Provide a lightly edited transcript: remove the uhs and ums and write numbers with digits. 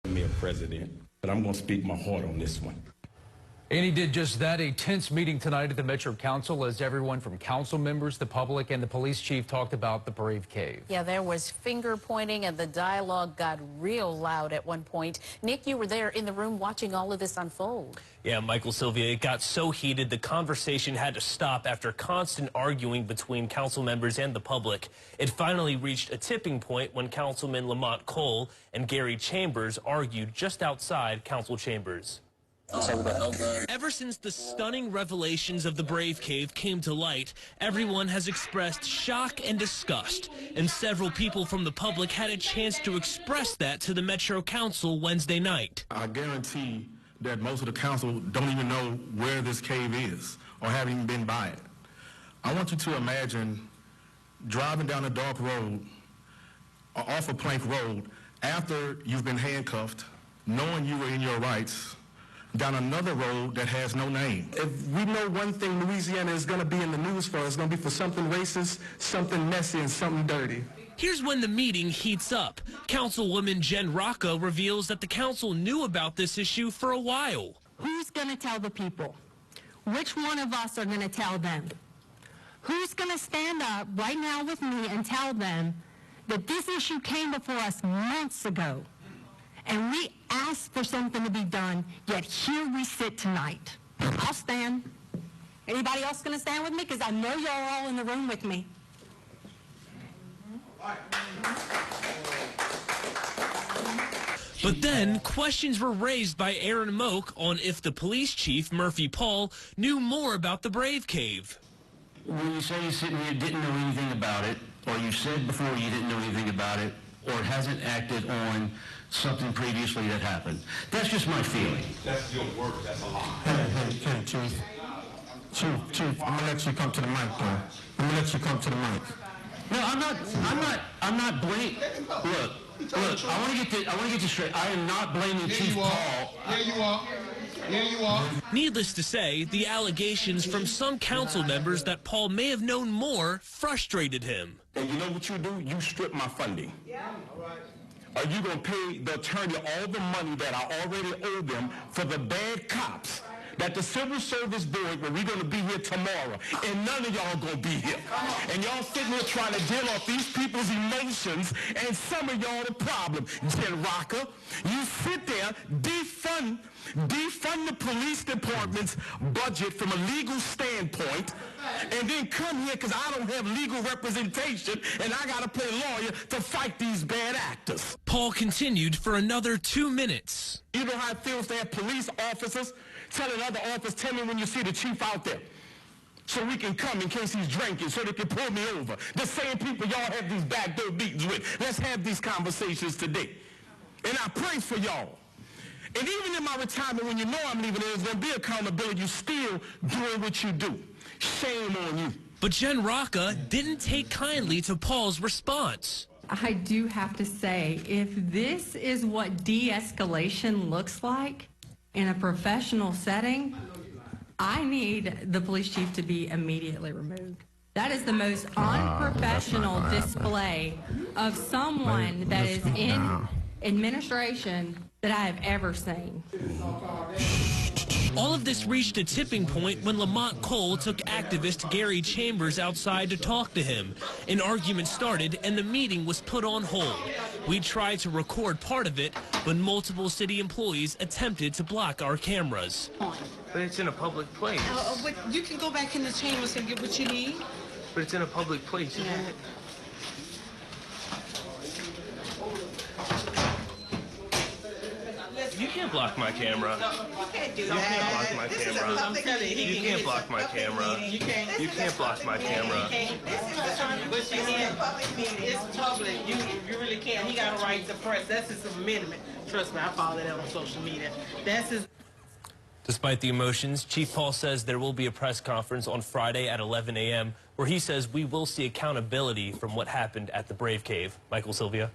Mayor President, but I'm going to speak my heart on this one. And he did just that. A tense meeting tonight at the Metro Council as everyone from council members, the public, and the police chief talked about the Brave Cave. Yeah, there was finger pointing and the dialogue got real loud at one point. Nick, you were there in the room watching all of this unfold. Yeah, Michael, Sylvia, it got so heated the conversation had to stop after constant arguing between council members and the public. It finally reached a tipping point when Councilman Lamont Cole and Gary Chambers argued just outside council chambers. Ever since the stunning revelations of the Brave Cave came to light, everyone has expressed shock and disgust, and several people from the public had a chance to express that to the Metro Council Wednesday night. I guarantee that most of the council don't even know where this cave is or haven't even been by it. I want you to imagine driving down a dark road or off a plank road after you've been handcuffed, knowing you were in your rights, down another road that has no name. If we know one thing Louisiana is going to be in the news for, it's going to be for something racist, something messy, and something dirty. Here's when the meeting heats up. Councilwoman Jen Rocca reveals that the council knew about this issue for a while. Who's going to tell the people? Which one of us are going to tell them? Who's going to stand up right now with me and tell them that this issue came before us months ago? And we asked for something to be done, yet here we sit tonight. I'll stand. Anybody else going to stand with me? Because I know you're all in the room with me. But then questions were raised by Aaron Moak on if the police chief, Murphy Paul, knew more about the Brave Cave. When you say you're sitting here didn't know anything about it, or you said before you didn't know anything about it, or hasn't acted on something previously that happened. That's just my feeling. That's your word. That's a lie. Hey, Chief. Chief, I'm gonna let you come to the mic, bro. I'm gonna let you come to the mic. No, I'm not blaming. Look, I want to get this straight. I am not blaming Chief Paul. Here you are. Needless to say, the allegations from some council members that Paul may have known more frustrated him. And you know what you do? You strip my funding. Yeah. All right. Are you going to pay the attorney all the money that I already owe them for the bad cops that the Civil Service Board, where we're going to be here tomorrow, and none of y'all going to be here. And y'all sitting here trying to deal off these people's emotions, and some of y'all the problem. Jen Rocca, you sit there, defund the police department's budget from a legal standpoint, and then come here because I don't have legal representation and I got to pay a lawyer to fight these bad actors. Paul continued for another 2 minutes. You know how it feels to have police officers telling other officers, tell me when you see the chief out there, so we can come in case he's drinking, so they can pull me over. The same people y'all have these backdoor meetings with. Let's have these conversations today. And I pray for y'all. And even in my retirement, when you know I'm leaving, there's going to be accountability. You still doing what you do. Shame on you. But Jen Rocca didn't take kindly to Paul's response. I do have to say, if this is what de-escalation looks like in a professional setting, I need the police chief to be immediately removed. That is the most unprofessional display of someone that is in administration that I have ever seen. All of this reached a tipping point when Lamont Cole took activist Gary Chambers outside to talk to him. An argument started and the meeting was put on hold. We tried to record part of it, but multiple city employees attempted to block our cameras. But it's in a public place. But you can go back in the chambers and get what you need. But it's in a public place, isn't it? You can't block my camera. You can't do that. You can't block my camera. I'm telling you, You can't block my camera. You can't. You can't block my camera. This is a public meeting. It's public. You really can't. He got a right to press. That's his amendment. Trust me, I follow that on social media. That's his. Despite the emotions, Chief Paul says there will be a press conference on Friday at 11 a.m. where he says we will see accountability from what happened at the Brave Cave. Michael, Sylvia.